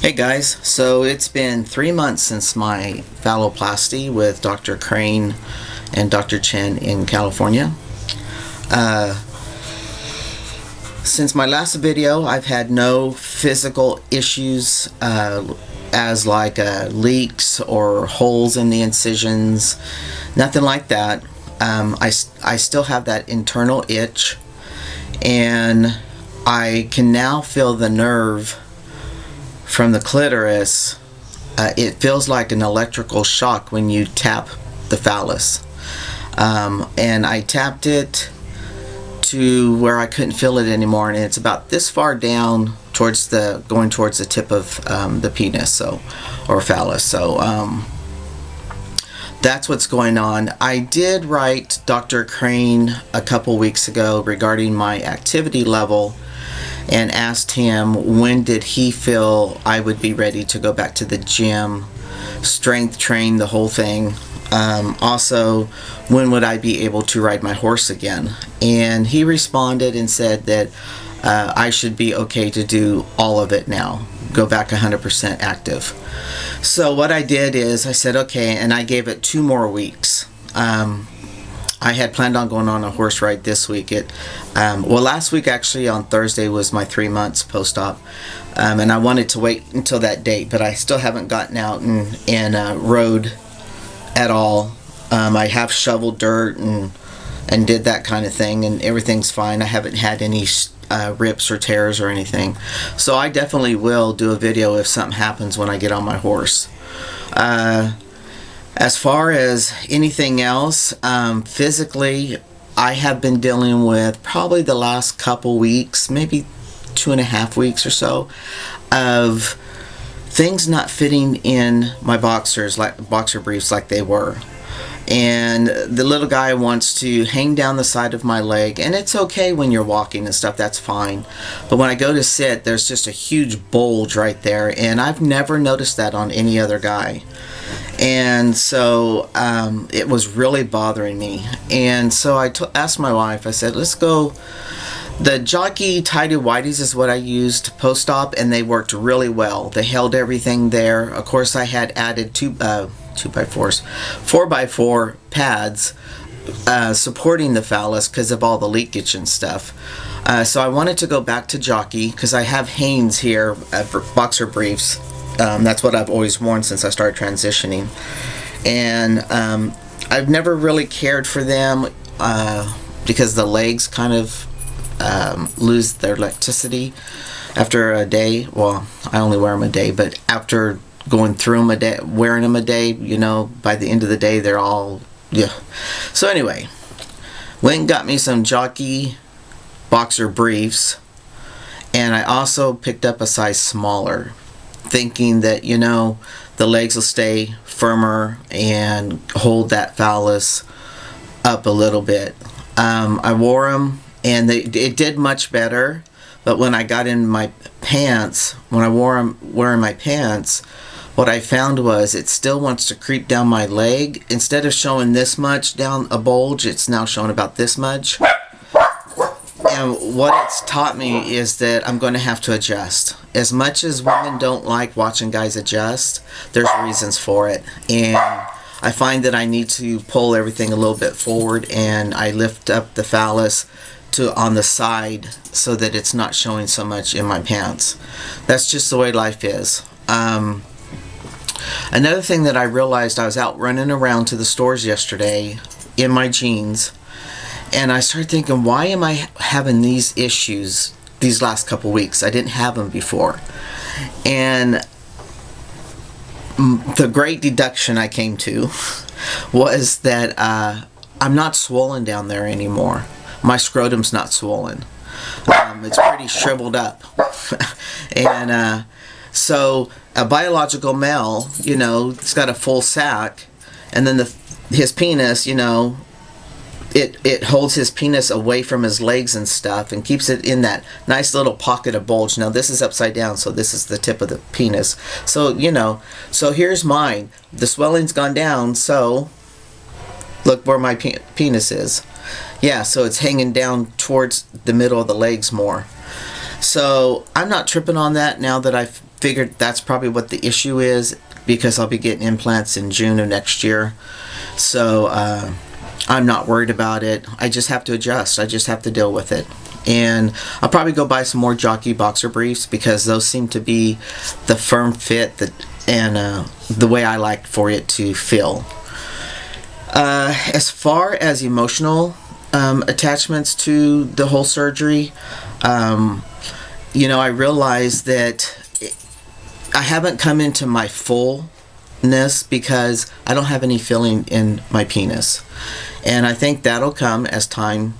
Hey guys, so it's been 3 months since my phalloplasty with Dr. Crane and Dr. Chen in California. Uh, since my last video, I've had no physical issues as like leaks or holes in the incisions, nothing like that. I still have that internal itch, and I can now feel the nerve from the clitoris. It feels like an electrical shock when you tap the phallus. And I tapped it to where I couldn't feel it anymore, and it's about this far down towards going towards the tip of the penis, or phallus. So that's what's going on. I did write Dr. Crane a couple weeks ago regarding my activity level and asked him when did he feel I would be ready to go back to the gym, strength train, the whole thing. Also, when would I be able to ride my horse again? And he responded and said that I should be okay to do all of it now, go back 100% active. So what I did is I said okay, and I gave it 2 more weeks. I had planned on going on a horse ride this week. Last week actually on Thursday was my 3 months post-op, and I wanted to wait until that date, but I still haven't gotten out and rode at all. I have shoveled dirt and did that kind of thing, and everything's fine. I haven't had any rips or tears or anything. So I definitely will do a video if something happens when I get on my horse. As far as anything else, physically, I have been dealing with probably the last couple weeks, maybe 2.5 weeks or so, of things not fitting in my boxers, like boxer briefs, like they were. And the little guy wants to hang down the side of my leg, and it's okay when you're walking and stuff, that's fine. But when I go to sit, there's just a huge bulge right there, and I've never noticed that on any other guy. And so it was really bothering me. And so I asked my wife, I said, let's go. The Jockey Tidy Whities is what I used post-op, and they worked really well. They held everything there. Of course, I had added 4x4 pads supporting the phallus because of all the leakage and stuff. So I wanted to go back to Jockey because I have Hanes here for boxer briefs. That's what I've always worn since I started transitioning. And I've never really cared for them because the legs kind of lose their elasticity after a day. Well, I only wear them a day, but after going through them a day, wearing them a day, by the end of the day, they're all, yeah. So anyway, went and got me some Jockey boxer briefs, and I also picked up a size smaller, thinking that, the legs will stay firmer and hold that phallus up a little bit. I wore them, and it did much better. But when I got in my pants, when I wearing my pants, what I found was it still wants to creep down my leg. Instead of showing this much down a bulge, it's now showing about this much. And what it's taught me is that I'm going to have to adjust. As much as women don't like watching guys adjust, there's reasons for it. And I find that I need to pull everything a little bit forward, and I lift up the phallus on the side so that it's not showing so much in my pants. That's just the way life is. Another thing that I realized, I was out running around to the stores yesterday in my jeans, and I started thinking, why am I having these issues these last couple weeks? I didn't have them before. And the great deduction I came to was that I'm not swollen down there anymore. My scrotum's not swollen. It's pretty shriveled up. And so a biological male, it's got a full sack, and then his penis, it holds his penis away from his legs and stuff and keeps it in that nice little pocket of bulge. Now this is upside down, so this is the tip of the penis. So, so here's mine. The swelling's gone down, so look where my penis is. Yeah, so it's hanging down towards the middle of the legs more. So I'm not tripping on that now that I've figured that's probably what the issue is, because I'll be getting implants in June of next year. So I'm not worried about it. I just have to adjust. I just have to deal with it. And I'll probably go buy some more Jockey boxer briefs, because those seem to be the firm fit and the way I like for it to feel. As far as emotional attachments to the whole surgery, I realize that I haven't come into my fullness because I don't have any feeling in my penis. And I think that'll come as time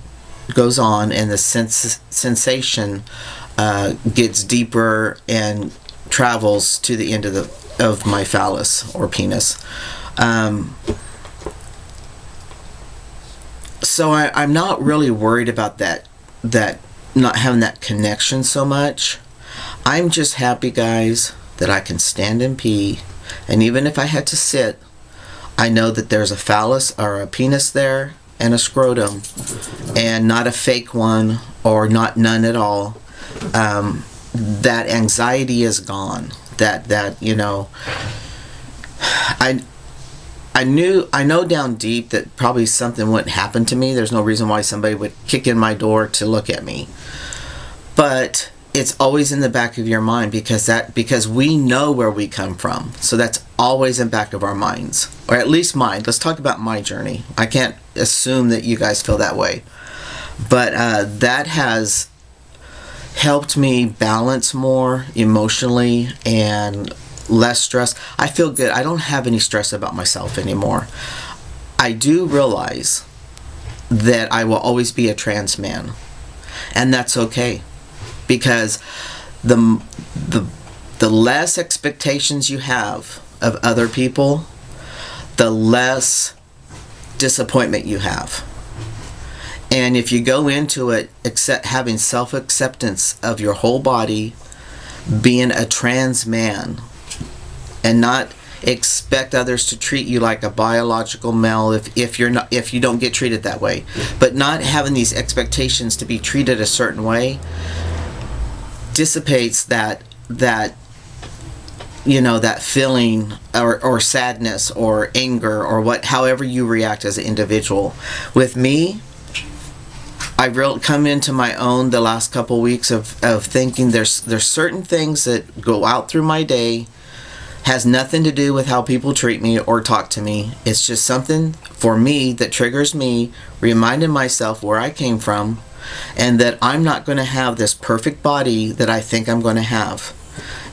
goes on and the sensation gets deeper and travels to the end of my phallus or penis. So I'm not really worried about that not having that connection so much. I'm just happy, guys, that I can stand and pee, and even if I had to sit, I know that there's a phallus or a penis there and a scrotum, and not a fake one or none at all. That anxiety is gone. I know down deep that probably something wouldn't happen to me. There's no reason why somebody would kick in my door to look at me. But it's always in the back of your mind, because we know where we come from. So that's always in the back of our minds, or at least mine. Let's talk about my journey. I can't assume that you guys feel that way. But that has helped me balance more emotionally and less stress. I feel good. I don't have any stress about myself anymore. I do realize that I will always be a trans man, and that's okay, because the less expectations you have of other people, the less disappointment you have. And if you go into it having self-acceptance of your whole body, being a trans man, and not expect others to treat you like a biological male if you don't get treated that way, but not having these expectations to be treated a certain way, dissipates that feeling or sadness or anger or however you react as an individual. With me, I've really come into my own the last couple weeks of thinking there's certain things that go out through my day, has nothing to do with how people treat me or talk to me. It's just something for me that triggers me, reminding myself where I came from, and that I'm not going to have this perfect body that I think I'm going to have.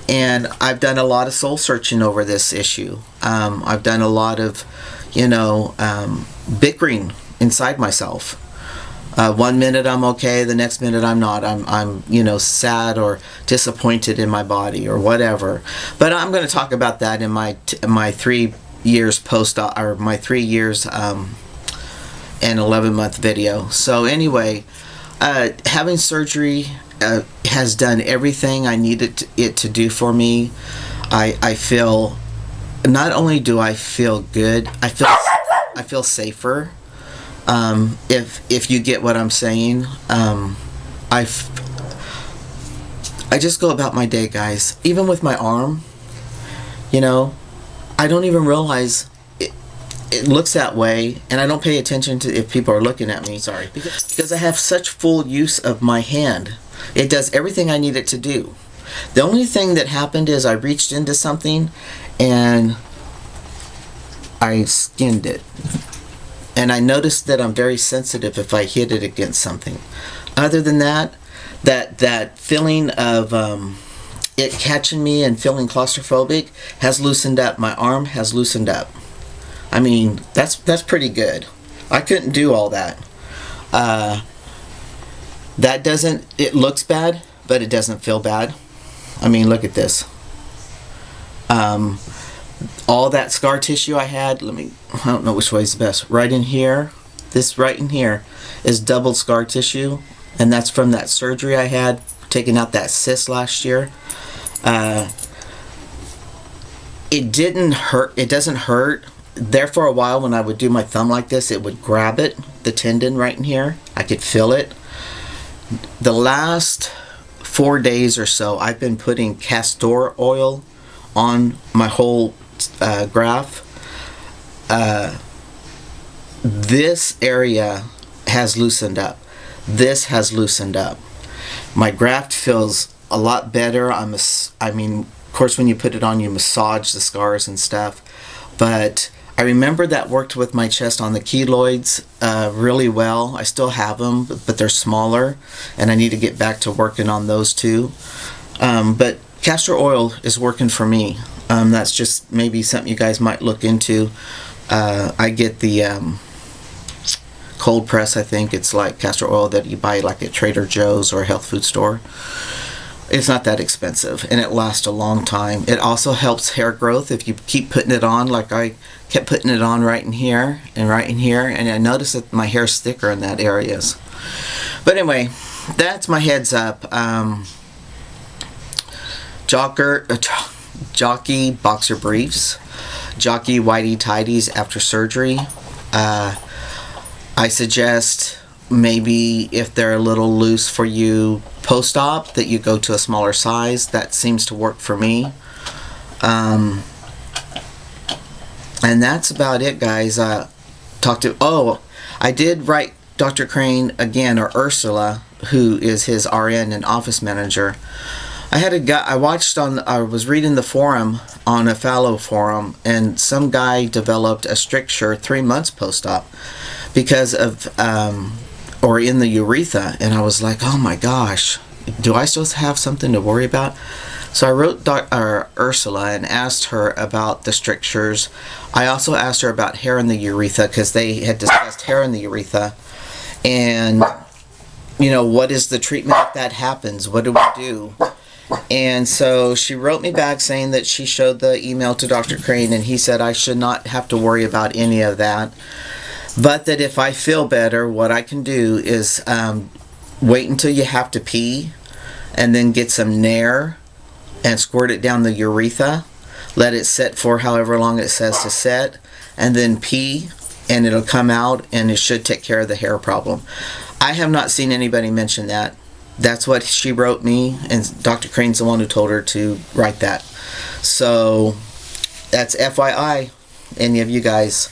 And I've done a lot of soul searching over this issue. I've done a lot of, bickering inside myself. One minute I'm okay, the next minute I'm not. I'm sad or disappointed in my body or whatever. But I'm going to talk about that in my 3 years or my 3 years and 11-month video. So anyway, having surgery has done everything I needed it to do for me. I feel, not only do I feel good, I feel safer. If you get what I'm saying, I just go about my day, guys. Even with my arm, I don't even realize it looks that way, and I don't pay attention to if people are looking at me. Sorry, because I have such full use of my hand. It does everything I need it to do. The only thing that happened is I reached into something and I skinned it. And I noticed that I'm very sensitive if I hit it against something. Other than that feeling of it catching me and feeling claustrophobic has loosened up. My arm has loosened up. I mean, that's pretty good. I couldn't do all that. It looks bad, but it doesn't feel bad. I mean, look at this. All that scar tissue I had, I don't know which way is the best. Right in here, this right in here is doubled scar tissue, and that's from that surgery I had, taking out that cyst last year. It didn't hurt. It doesn't hurt. There for a while, when I would do my thumb like this, it would grab it, the tendon right in here. I could feel it. The last 4 days or so, I've been putting castor oil on my whole graft. This area has loosened up. This has loosened up. My graft feels a lot better. I mean, of course, when you put it on, you massage the scars and stuff. But I remember that worked with my chest on the keloids really well. I still have them, but they're smaller, and I need to get back to working on those too. But castor oil is working for me. That's just maybe something you guys might look into. I get the cold press. I think it's like castor oil that you buy like at Trader Joe's or a health food store. It's not that expensive, and it lasts a long time. It also helps hair growth if you keep putting it on, like I kept putting it on right in here and right in here, and I noticed that my hair's thicker in that areas. But anyway, that's my heads up. Jockey boxer briefs, jockey whitey tidies after surgery. I suggest maybe if they're a little loose for you post-op, that you go to a smaller size. That seems to work for me. And that's about it, guys. I did write Dr. Crane again, or Ursula, who is his RN and office manager. I was reading the forum on a Phallo forum, and some guy developed a stricture 3 months post-op because of or in the urethra, and I was like, oh my gosh, do I still have something to worry about? So I wrote Ursula and asked her about the strictures. I also asked her about hair in the urethra, because they had discussed hair in the urethra, and what is the treatment if that happens? What do we do? And so she wrote me back saying that she showed the email to Dr. Crane, and he said I should not have to worry about any of that, but that if I feel better, what I can do is wait until you have to pee, and then get some Nair and squirt it down the urethra, let it set for however long it says to set, and then pee, and it'll come out, and it should take care of the hair problem. I have not seen anybody mention that. That's what she wrote me, and Dr. Crane's the one who told her to write that. So that's FYI, any of you guys.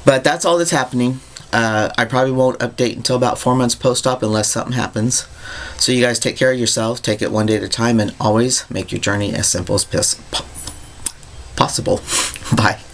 But that's all that's happening. I probably won't update until about 4 months post-op unless something happens. So you guys take care of yourselves, take it one day at a time, and always make your journey as simple as possible. Bye.